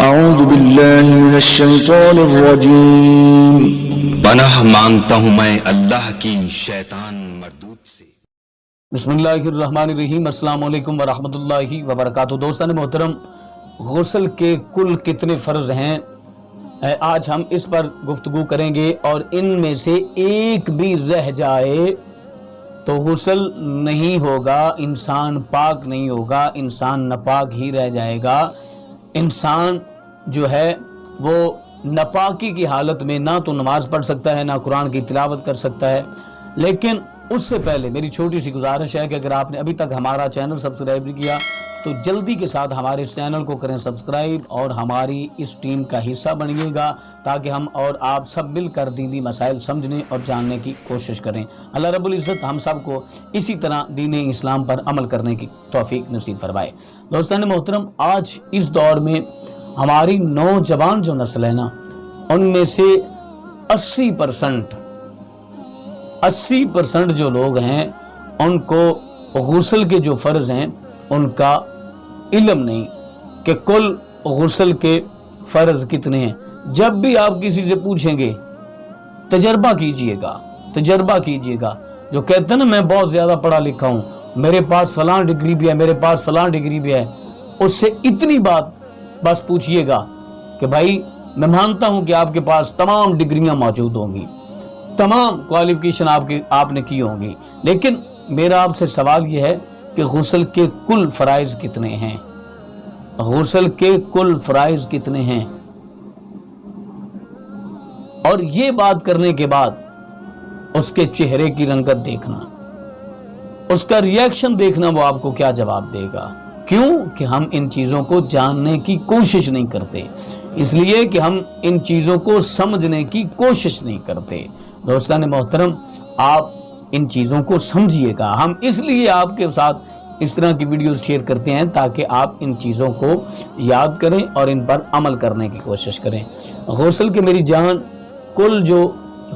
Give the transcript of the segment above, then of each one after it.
اعوذ باللہ من الشیطان الرجیم۔ پناہ مانگتا ہوں میں اللہ کی شیطان مردود سے۔ بسم اللہ الرحمن الرحیم۔ السلام علیکم ورحمۃ اللہ وبرکاتہ۔ دوستان محترم، غسل کے کل کتنے فرض ہیں آج ہم اس پر گفتگو کریں گے، اور ان میں سے ایک بھی رہ جائے تو غسل نہیں ہوگا، انسان پاک نہیں ہوگا، انسان ناپاک ہی رہ جائے گا۔ انسان جو ہے وہ ناپاکی کی حالت میں نہ تو نماز پڑھ سکتا ہے، نہ قرآن کی تلاوت کر سکتا ہے۔ لیکن اس سے پہلے میری چھوٹی سی گزارش ہے کہ اگر آپ نے ابھی تک ہمارا چینل سبسکرائب نہیں کیا تو جلدی کے ساتھ ہمارے اس چینل کو کریں سبسکرائب، اور ہماری اس ٹیم کا حصہ بنیے گا تاکہ ہم اور آپ سب مل کر دینی مسائل سمجھنے اور جاننے کی کوشش کریں۔ اللہ رب العزت ہم سب کو اسی طرح دین اسلام پر عمل کرنے کی توفیق نصیب فرمائے۔ دوستان محترم، آج اس دور میں ہماری نوجوان جو نسل ہے نا، ان میں سے 80% جو لوگ ہیں ان کو غسل کے جو فرض ہیں ان کا علم نہیں کہ کل غسل کے فرض کتنے ہیں۔ جب بھی آپ کسی سے پوچھیں گے تجربہ کیجئے گا، جو کہتے ہیں نا میں بہت زیادہ پڑھا لکھا ہوں، میرے پاس فلاں ڈگری بھی ہے، میرے پاس فلاں ڈگری بھی ہے، اس سے اتنی بات بس پوچھئے گا کہ بھائی میں مانتا ہوں کہ آپ کے پاس تمام ڈگریاں موجود ہوں گی، تمام کوالیفیکیشن آپ نے کی ہوں گی، لیکن میرا آپ سے سوال یہ ہے کہ غسل کے کل فرائض کتنے ہیں؟ غسل کے کل فرائض کتنے ہیں؟ اور یہ بات کرنے کے بعد اس کے چہرے کی رنگت دیکھنا، اس کا ریاکشن دیکھنا، وہ آپ کو کیا جواب دے گا۔ کیوں کہ ہم ان چیزوں کو جاننے کی کوشش نہیں کرتے، اس لیے کہ ہم ان چیزوں کو سمجھنے کی کوشش نہیں کرتے۔ دوستان محترم، آپ ان چیزوں کو سمجھیے گا۔ ہم اس لیے آپ کے ساتھ اس طرح کی ویڈیوز شیئر کرتے ہیں تاکہ آپ ان چیزوں کو یاد کریں اور ان پر عمل کرنے کی کوشش کریں۔ غسل کے میری جان کل جو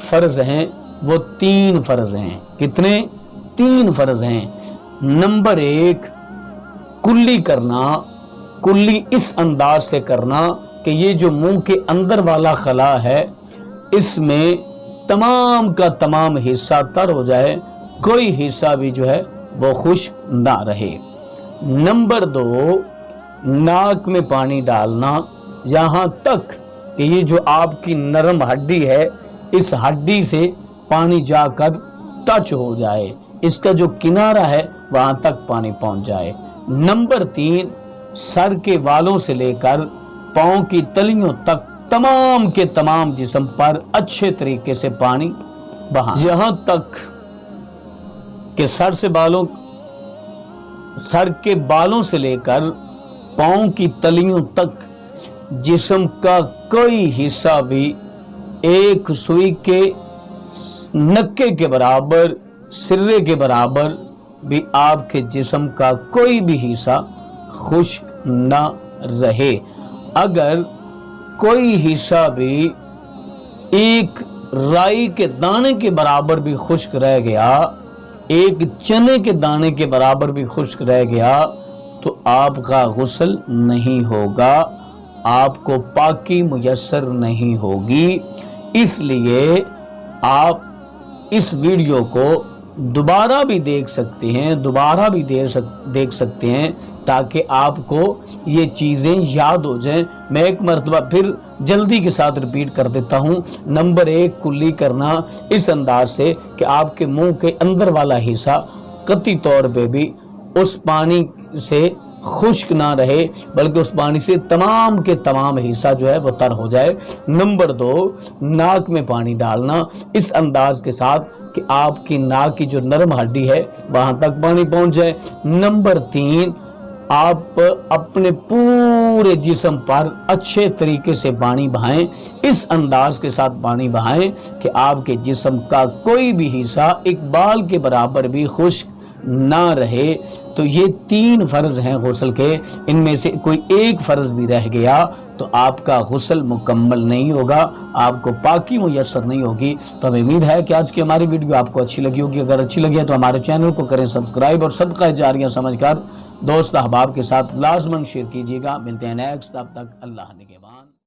فرض ہیں وہ 3 فرض ہیں۔ کتنے؟ 3 فرض ہیں۔ نمبر 1، کلی کرنا، کلی اس انداز سے کرنا کہ یہ جو منہ کے اندر والا خلا ہے اس میں تمام کا تمام حصہ تر ہو جائے، کوئی حصہ بھی جو ہے وہ خشک نہ رہے۔ نمبر 2، ناک میں پانی ڈالنا یہاں تک کہ یہ جو آپ کی نرم ہڈی ہے اس ہڈی سے پانی جا کر ٹچ ہو جائے، اس کا جو کنارہ ہے وہاں تک پانی پہنچ جائے۔ نمبر 3، سر کے والوں سے لے کر پاؤں کی تلیوں تک تمام کے تمام جسم پر اچھے طریقے سے پانی بہانا، یہاں تک کہ سر کے بالوں سے لے کر پاؤں کی تلیوں تک جسم کا کوئی حصہ بھی ایک سوئی کے نکے کے برابر، سرے کے برابر بھی آپ کے جسم کا کوئی بھی حصہ خشک نہ رہے۔ اگر کوئی حصہ بھی ایک رائی کے دانے کے برابر بھی خشک رہ گیا، ایک چنے کے دانے کے برابر بھی خشک رہ گیا تو آپ کا غسل نہیں ہوگا، آپ کو پاکی میسر نہیں ہوگی۔ اس لیے آپ اس ویڈیو کو دوبارہ بھی دیکھ سکتے ہیں تاکہ آپ کو یہ چیزیں یاد ہو جائیں۔ میں ایک مرتبہ پھر جلدی کے ساتھ ریپیٹ کر دیتا ہوں۔ نمبر 1، کلی کرنا اس انداز سے کہ آپ کے منہ کے اندر والا حصہ قطعی طور پہ بھی اس پانی سے خشک نہ رہے، بلکہ اس پانی سے تمام کے تمام حصہ جو ہے وہ تر ہو جائے۔ نمبر 2، ناک میں پانی ڈالنا اس انداز کے ساتھ کہ آپ کی ناک کی جو نرم ہڈی ہے وہاں تک پانی پہنچ جائے۔ نمبر 3، آپ اپنے پورے جسم پر اچھے طریقے سے پانی بہائیں، اس انداز کے ساتھ پانی بہائیں کہ آپ کے جسم کا کوئی بھی حصہ ایک بال کے برابر بھی خشک نہ رہے۔ تو یہ 3 فرض ہیں غسل کے، ان میں سے کوئی ایک فرض بھی رہ گیا تو آپ کا غسل مکمل نہیں ہوگا، آپ کو پاکی میسر نہیں ہوگی۔ تو ہمیں امید ہے کہ آج کی ہماری ویڈیو آپ کو اچھی لگی ہوگی۔ اگر اچھی لگی ہے تو ہمارے چینل کو کریں سبسکرائب، اور صدقہ جاریہ سمجھ کر دوست احباب کے ساتھ لازماً شیئر کیجیے گا. ملتے ہیں نیکسٹ، تب تک اللہ نگہبان.